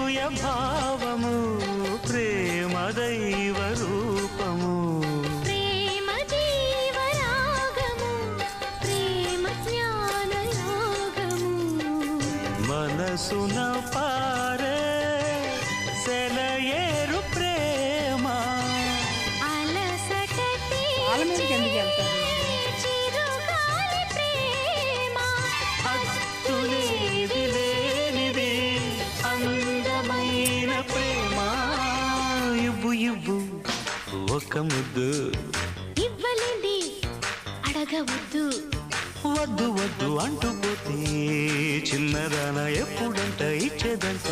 అనసూయ భావము ప్రేమ దైవ రూపము ప్రేమ జీవరాగము ప్రేమ జ్ఞాన యోగము మనసున పారే సెలయేరు ప్రేమ అలసట చిరుగాలి ప్రేమ హద్దులేది లేనిది అందమైన ప్రేమ ఇవ్వు ఇవ్వు ఒక ముద్దు ఇవ్వలేండి అడగవద్దు వద్దు వద్దు అంటూ పోతే చిన్నదాన ఎప్పుడంట ఇచ్చేదంట